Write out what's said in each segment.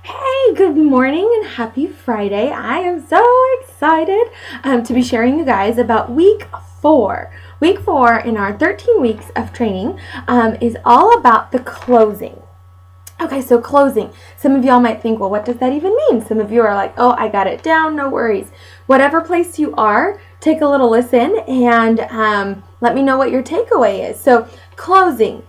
Hey, good morning and happy Friday. I am so excited to be sharing you guys about week 4. Week 4 in our 13 weeks of training is all about the closing. Okay, so closing. Some of y'all might think, well, what does that even mean? Some of you are like, oh, I got it down, no worries. Whatever place you are, take a little listen and let me know what your takeaway is. So closing.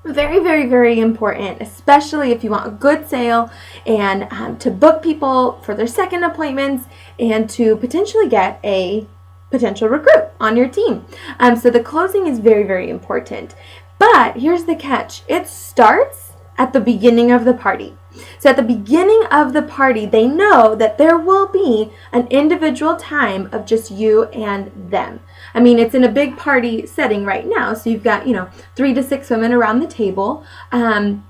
Very, very, very important, especially if you want a good sale and to book people for their second appointments and to potentially get a potential recruit on your team. So the closing is very, very important. But here's the catch. It starts at the beginning of the party. So at the beginning of the party, they know that there will be an individual time of just you and them. I mean, it's in a big party setting right now. So you've got, 3 to 6 women around the table. And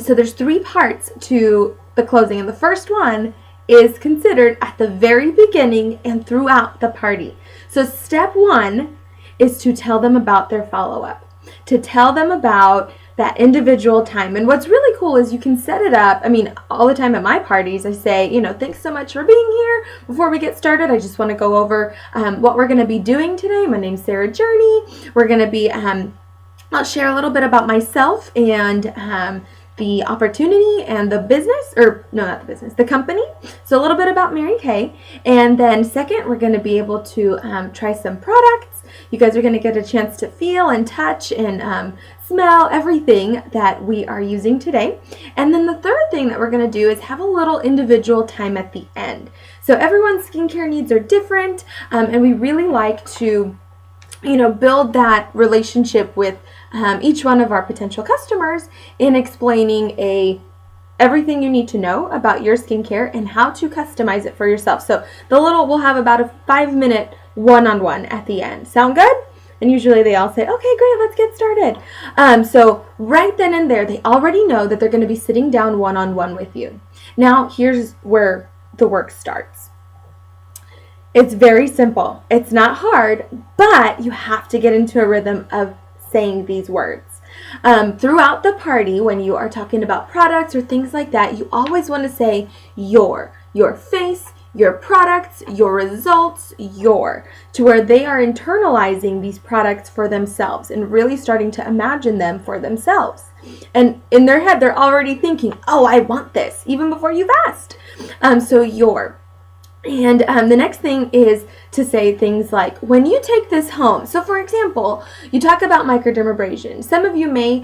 so there's 3 parts to the closing. And the first one is considered at the very beginning and throughout the party. So step 1 is to tell them about their follow-up, to tell them about that individual time. And what's really cool is you can set it up. I mean, all the time at my parties, I say, thanks so much for being here. Before we get started, I just want to go over what we're going to be doing today. My name's Sarah Journey. We're going to be, I'll share a little bit about myself and the opportunity and the business, or no, not the business, the company. So a little bit about Mary Kay. And then second, we're going to be able to try some products. You guys are going to get a chance to feel and touch and smell everything that we are using today. And then the third thing that we're going to do is have a little individual time at the end. So everyone's skincare needs are different, and we really like to build that relationship with each one of our potential customers in explaining everything you need to know about your skincare and how to customize it for yourself. So we'll have about a 5-minute one-on-one at the end. Sound good? And usually they all say, okay, great, let's get started. So right then and there, they already know that they're going to be sitting down one-on-one with you. Now, here's where the work starts. It's very simple. It's not hard, but you have to get into a rhythm of saying these words. Throughout the party, when you are talking about products or things like that, you always want to say your face, your products, your results, to where they are internalizing these products for themselves and really starting to imagine them for themselves. And in their head, they're already thinking, oh, I want this, even before you've asked. So your. And the next thing is to say things like, when you take this home. So for example, you talk about microdermabrasion. Some of you may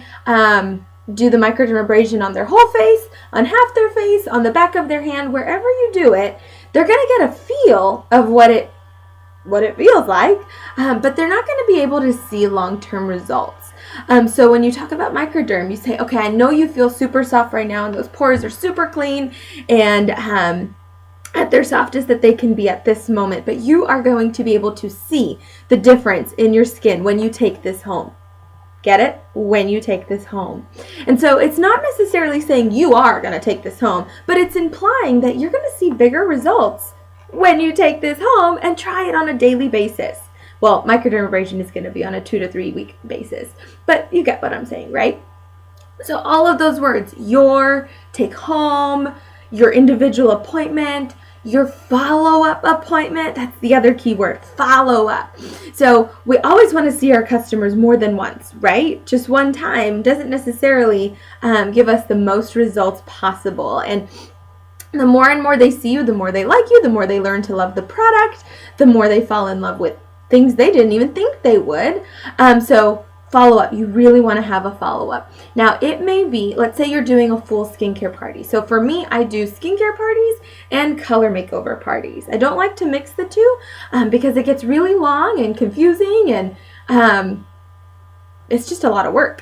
do the microdermabrasion on their whole face, on half their face, on the back of their hand, wherever you do it. They're going to get a feel of what it feels like, but they're not going to be able to see long-term results. So when you talk about microderm, you say, okay, I know you feel super soft right now and those pores are super clean and at their softest that they can be at this moment, but you are going to be able to see the difference in your skin when you take this home. Get it? When you take this home. And so it's not necessarily saying you are going to take this home, but it's implying that you're going to see bigger results when you take this home and try it on a daily basis. Well, microdermabrasion is going to be on a 2 to 3 week basis, but you get what I'm saying, right? So all of those words, your take home, your individual appointment, your follow-up appointment, that's the other key word, follow-up. So we always want to see our customers more than once, right? Just one time doesn't necessarily give us the most results possible. And the more and more they see you, the more they like you, the more they learn to love the product, the more they fall in love with things they didn't even think they would. So follow-up, you really want to have a follow-up. Now, it may be, let's say you're doing a full skincare party. So for me, I do skincare parties and color makeover parties. I don't like to mix the two because it gets really long and confusing and it's just a lot of work.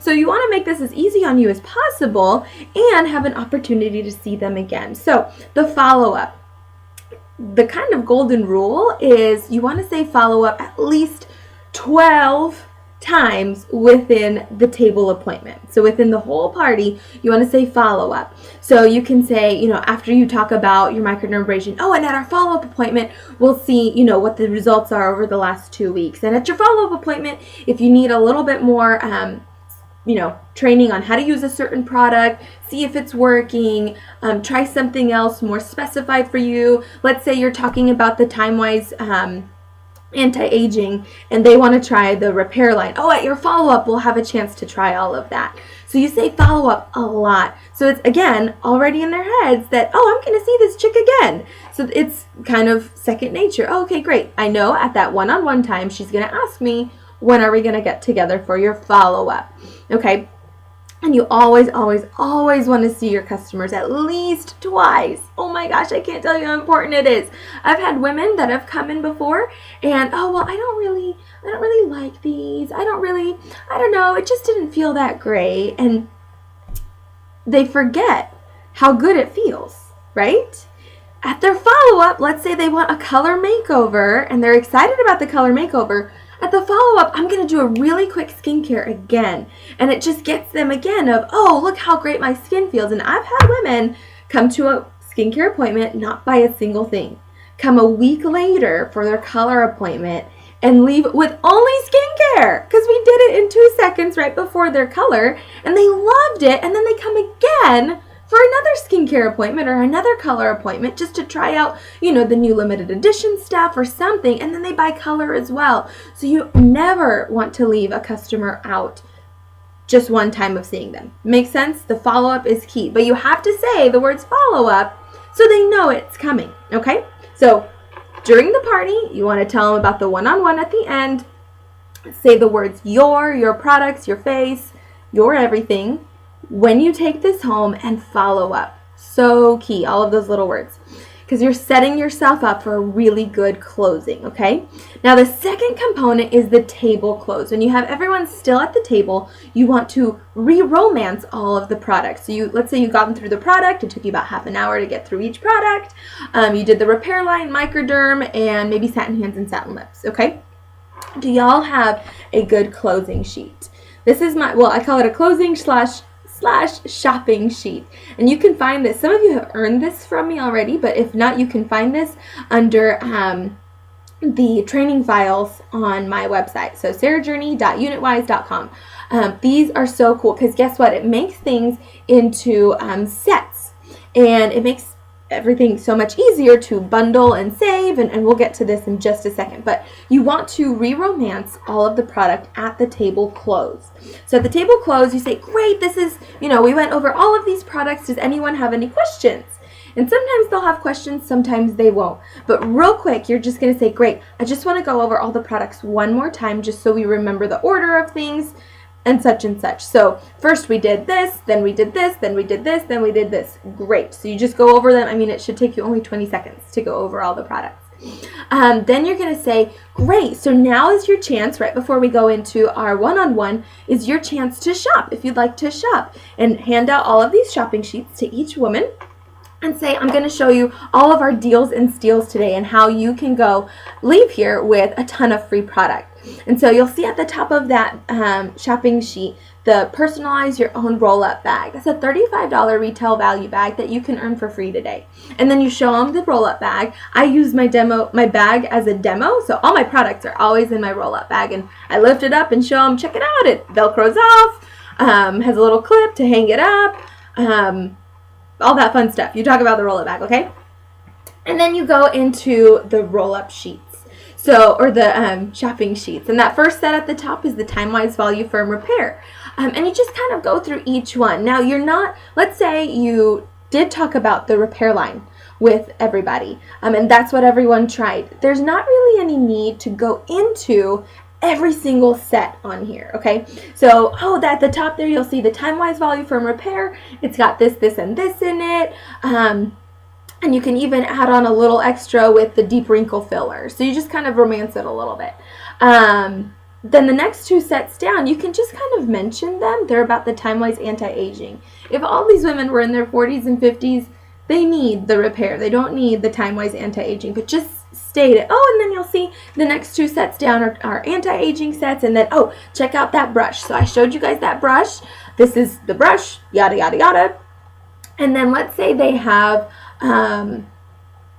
So you want to make this as easy on you as possible and have an opportunity to see them again. So the follow-up, the kind of golden rule is you want to say follow-up at least 12 times within the table appointment. So within the whole party, you want to say follow-up. So you can say, after you talk about your microdermabrasion, oh, and at our follow-up appointment, we'll see, what the results are over the last 2 weeks. And at your follow-up appointment, if you need a little bit more training on how to use a certain product, see if it's working, try something else more specified for you. Let's say you're talking about the Time-Wise anti-aging and they want to try the repair line. Oh, at your follow-up, we'll have a chance to try all of that. So you say follow-up a lot. So it's, again, already in their heads that, oh, I'm going to see this chick again. So it's kind of second nature. Oh, okay, great. I know at that one-on-one time, she's going to ask me, when are we going to get together for your follow-up? Okay. And you always, always, always want to see your customers at least twice. Oh my gosh, I can't tell you how important it is. I've had women that have come in before and, oh, well, I don't really like these. I don't know, it just didn't feel that great. And they forget how good it feels, right? At their follow-up, let's say they want a color makeover and they're excited about the color makeover. At the follow-up, I'm going to do a really quick skincare again. And it just gets them again of, oh, look how great my skin feels. And I've had women come to a skincare appointment, not buy a single thing. Come a week later for their color appointment and leave with only skincare. Because we did it in 2 seconds right before their color. And they loved it. And then they come again for another skincare appointment or another color appointment just to try out, the new limited edition stuff or something, and then they buy color as well. So you never want to leave a customer out just one time of seeing them. Make sense? The follow-up is key, but you have to say the words follow-up so they know it's coming, okay? So during the party, you want to tell them about the one-on-one at the end. Say the words your products, your face, your everything. When you take this home and follow up. So key, all of those little words. Because you're setting yourself up for a really good closing, okay? Now the second component is the table close. When you have everyone still at the table, you want to re-romance all of the products. So let's say you've gotten through the product, it took you about half an hour to get through each product. You did the repair line, microderm, and maybe satin hands and satin lips, okay? Do y'all have a good closing sheet? This is I call it a closing slash shopping sheet. And you can find this. Some of you have earned this from me already, but if not, you can find this under the training files on my website. So sarahjourney.unitwise.com. These are so cool because guess what? It makes things into sets, and it makes everything so much easier to bundle and save, and we'll get to this in just a second. But you want to re-romance all of the product at the table close. So at the table close, you say, great, this is, we went over all of these products. Does anyone have any questions? And sometimes they'll have questions, sometimes they won't. But real quick, you're just going to say, great, I just want to go over all the products one more time just so we remember the order of things and such and such. So first we did this, then we did this, then we did this, then we did this. Great. So you just go over them. I mean, it should take you only 20 seconds to go over all the products. Then you're going to say, great, so now is your chance, right before we go into our one-on-one, is your chance to shop if you'd like to shop. And hand out all of these shopping sheets to each woman and say, I'm going to show you all of our deals and steals today and how you can leave here with a ton of free product. And so you'll see at the top of that shopping sheet, the personalize your own roll-up bag. That's a $35 retail value bag that you can earn for free today. And then you show them the roll-up bag. I use my bag as a demo, so all my products are always in my roll-up bag. And I lift it up and show them, check it out. It Velcros off, has a little clip to hang it up, all that fun stuff. You talk about the roll-up bag, okay? And then you go into the roll-up sheets. Or the shopping sheets. And that first set at the top is the Time-Wise Volume Firm Repair. And you just kind of go through each one. Now let's say you did talk about the repair line with everybody. And that's what everyone tried. There's not really any need to go into every single set on here, okay? So, at the top there you'll see the Time-Wise Volume Firm Repair. It's got this, this, and this in it. And you can even add on a little extra with the deep wrinkle filler. So you just kind of romance it a little bit. Then the next two sets down, you can just kind of mention them. They're about the Time-Wise anti-aging. If all these women were in their 40s and 50s, they need the repair. They don't need the Time-Wise anti-aging, but just state it. And then you'll see the next two sets down are anti-aging sets. And then, check out that brush. So I showed you guys that brush. This is the brush, yada, yada, yada. And then let's say they have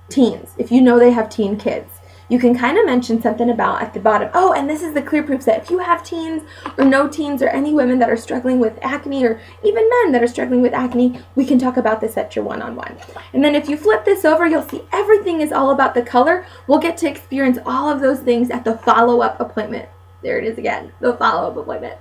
teens. If you know they have teen kids, you can kind of mention something about at the bottom, oh, and this is the clear proof set. If you have teens or no teens or any women that are struggling with acne or even men that are struggling with acne, we can talk about this at your one-on-one. And then if you flip this over, you'll see everything is all about the color. We'll get to experience all of those things at the follow-up appointment. There it is again, the follow-up appointment.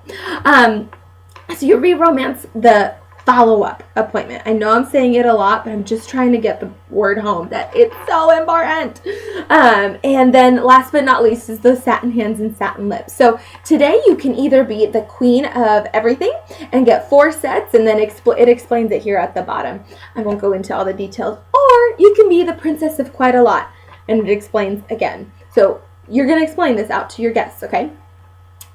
So you re-romance the follow-up appointment. I know I'm saying it a lot, but I'm just trying to get the word home that it's so important. And then last but not least is the satin hands and satin lips. So today you can either be the queen of everything and get 4 sets, and then it explains it here at the bottom. I won't go into all the details. Or you can be the princess of quite a lot, and it explains again. So you're going to explain this out to your guests, okay?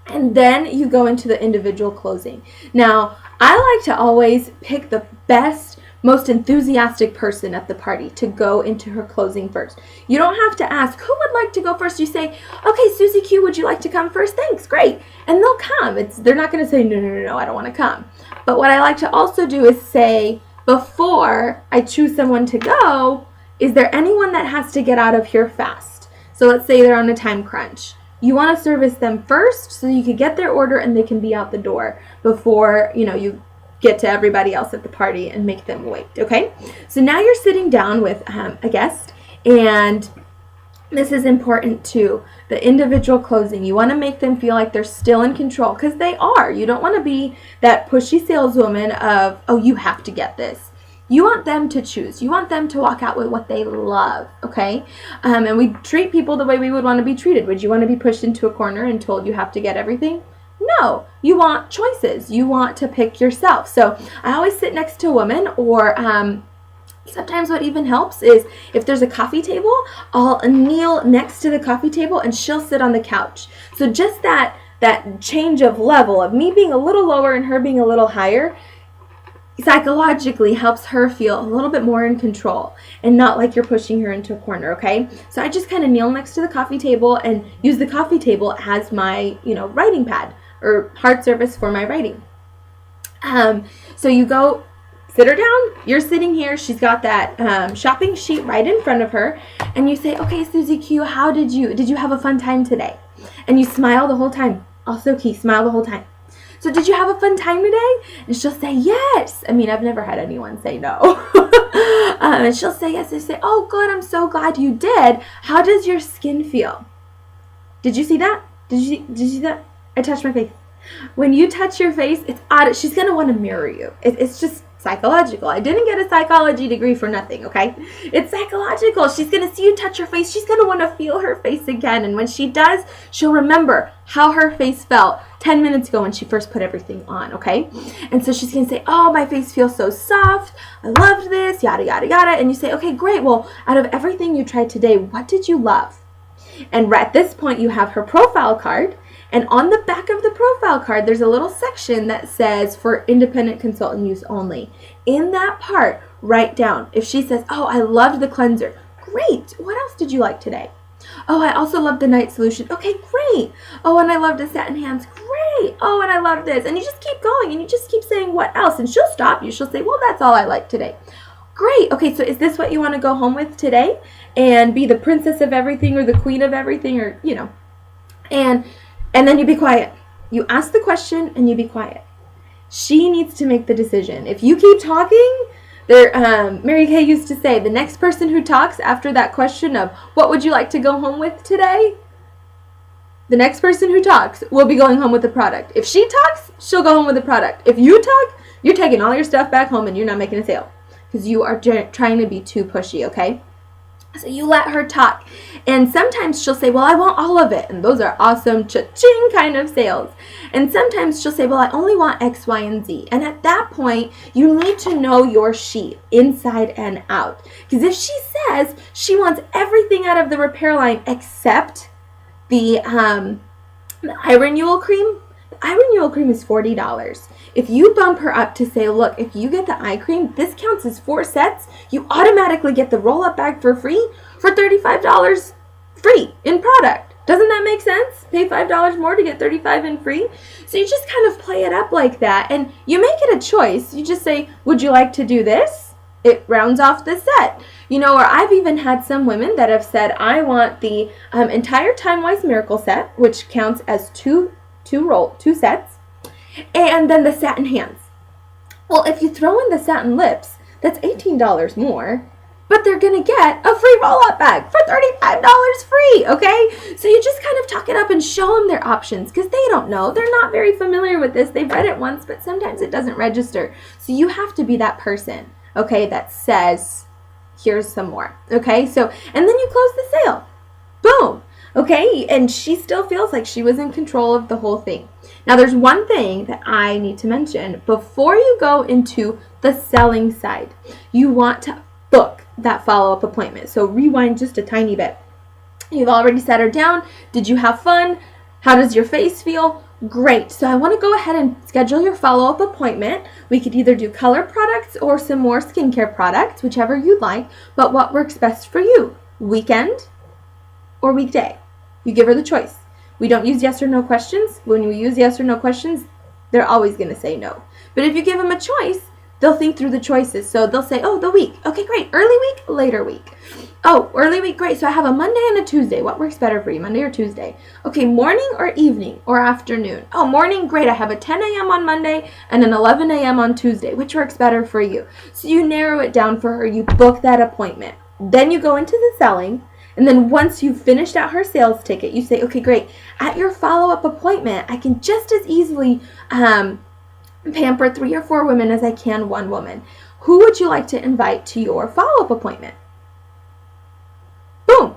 And then you go into the individual closing. Now, I like to always pick the best, most enthusiastic person at the party to go into her closing first. You don't have to ask, who would like to go first? You say, okay, Susie Q, would you like to come first? Thanks, great. And they'll come. They're not going to say, no, I don't want to come. But what I like to also do is say, before I choose someone to go, is there anyone that has to get out of here fast? So let's say they're on a time crunch. You want to service them first so you can get their order and they can be out the door before, you get to everybody else at the party and make them wait, okay? So now you're sitting down with a guest, and this is important too, the individual closing. You want to make them feel like they're still in control, because they are. You don't want to be that pushy saleswoman of, oh, you have to get this. You want them to choose. You want them to walk out with what they love, okay? And we treat people the way we would want to be treated. Would you want to be pushed into a corner and told you have to get everything? No. You want choices. You want to pick yourself. So I always sit next to a woman, or sometimes what even helps is if there's a coffee table, I'll kneel next to the coffee table and she'll sit on the couch. So just that change of level of me being a little lower and her being a little higher psychologically helps her feel a little bit more in control and not like you're pushing her into a corner, okay? So I just kind of kneel next to the coffee table and use the coffee table as my, writing pad or hard surface for my writing. So you go sit her down. You're sitting here. She's got that shopping sheet right in front of her, and you say, okay, Susie Q, how did you have a fun time today? And you smile the whole time. Also key, smile the whole time. So did you have a fun time today? And she'll say, yes. I mean, I've never had anyone say no. And she'll say yes. I say, oh, good. I'm so glad you did. How does your skin feel? Did you see that? Did you see that? I touched my face. When you touch your face, it's odd. She's going to want to mirror you. It's just psychological. I didn't get a psychology degree for nothing, okay? It's psychological. She's going to see you touch her face. She's going to want to feel her face again. And when she does, she'll remember how her face felt 10 minutes ago when she first put everything on, okay? And so she's going to say, oh, my face feels so soft. I loved this, yada, yada, yada. And you say, okay, great. Well, out of everything you tried today, what did you love? And at this point, you have her profile card. And on the back of the profile card, there's a little section that says for independent consultant use only. In that part, write down. If she says, oh, I loved the cleanser. Great. What else did you like today? Oh, I also loved the night solution. Okay, great. Oh, and I loved the satin hands. Great. Oh, and I loved this. And you just keep going and you just keep saying what else. And she'll stop you. She'll say, well, that's all I liked today. Great. Okay, so is this what you want to go home with today? And be the princess of everything or the queen of everything, or, And then you be quiet. You ask the question and you be quiet. She needs to make the decision. If you keep talking, Mary Kay used to say, the next person who talks after that question of what would you like to go home with today, the next person who talks will be going home with the product. If she talks, she'll go home with the product. If you talk, you're taking all your stuff back home and you're not making a sale because you are trying to be too pushy, okay? So you let her talk. And sometimes she'll say, well, I want all of it. And those are awesome cha-ching kind of sales. And sometimes she'll say, well, I only want X, Y, and Z. And at that point, you need to know your sheet inside and out. Because if she says she wants everything out of the repair line except the eye renewal cream, the eye renewal cream is $40. If you bump her up to say, look, if you get the eye cream, this counts as 4 sets. You automatically get the roll-up bag for free for $35 free in product. Doesn't that make sense? Pay $5 more to get $35 in free. So you just kind of play it up like that, and you make it a choice. You just say, would you like to do this? it rounds off the set. You know, or I've even had some women that have said, I want the entire Time-Wise Miracle set, which counts as two sets, and then the satin hands. Well, if you throw in the satin lips, that's $18 more, but they're going to get a free roll-up bag for $35 free, okay? So you just kind of talk it up and show them their options, because they don't know. They're not very familiar with this. They've read it once, but sometimes it doesn't register. So you have to be that person, okay, that says, here's some more, okay? So, and then you close the sale. Boom. Okay, and she still feels like she was in control of the whole thing. Now, there's one thing that I need to mention. Before you go into the selling side, you want to book that follow-up appointment. So rewind just a tiny bit. You've already sat her down. Did you have fun? How does your face feel? Great. So I want to go ahead and schedule your follow-up appointment. We could either do color products or some more skincare products, whichever you'd like, but what works best for you? Weekend or weekday? You give her the choice. We don't use yes or no questions. When we use yes or no questions, they're always going to say no. But if you give them a choice, they'll think through the choices. So they'll say, oh, the week. Okay, great. Early week, later week. Oh, early week, great. So I have a Monday and a Tuesday. What works better for you, Monday or Tuesday? Okay, morning or evening or afternoon? Oh, morning, great. I have a 10 a.m. on Monday and an 11 a.m. on Tuesday. Which works better for you? So you narrow it down for her. You book that appointment. Then you go into the selling. And then once you've finished out her sales ticket, you say, okay, great. At your follow-up appointment, I can just as easily pamper 3 or 4 women as I can 1 woman. Who would you like to invite to your follow-up appointment? Boom.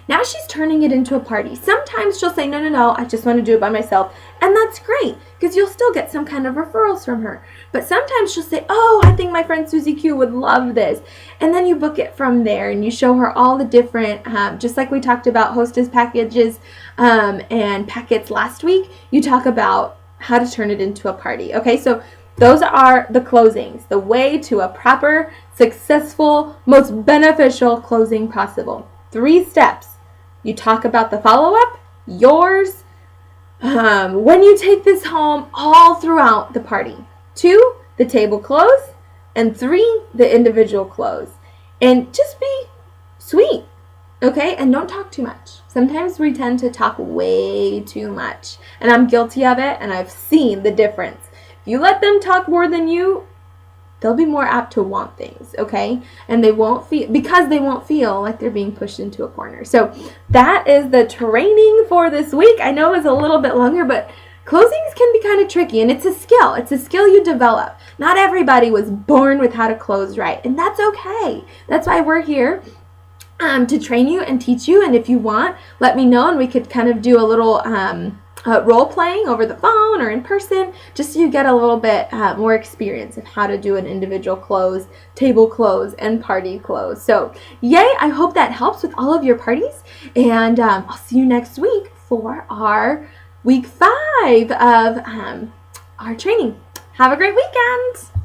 Now she's turning it into a party. Sometimes she'll say, no, I just want to do it by myself. And that's great, because you'll still get some kind of referrals from her. But sometimes she'll say, oh, I think my friend Susie Q would love this. And then you book it from there, and you show her all the different, just like we talked about hostess packages and packets last week, you talk about how to turn it into a party. Okay, so those are the closings, the way to a proper, successful, most beneficial closing possible. 3 steps. You talk about the follow-up, yours, when you take this home, all throughout the party. 2, the table close, and 3, the individual close. And just be sweet, okay? And don't talk too much. Sometimes we tend to talk way too much, and I'm guilty of it, and I've seen the difference. If you let them talk more than you, they'll be more apt to want things, okay? And they won't feel like they're being pushed into a corner. So that is the training for this week. I know it's a little bit longer, but closings can be kind of tricky, and it's a skill. It's a skill you develop. Not everybody was born with how to close right, and that's okay. That's why we're here to train you and teach you. And if you want, let me know, and we could kind of do a little role playing over the phone or in person, just so you get a little bit more experience of how to do an individual close, table close, and party close. So yay, I hope that helps with all of your parties, and I'll see you next week for our week 5 of our training. Have a great weekend.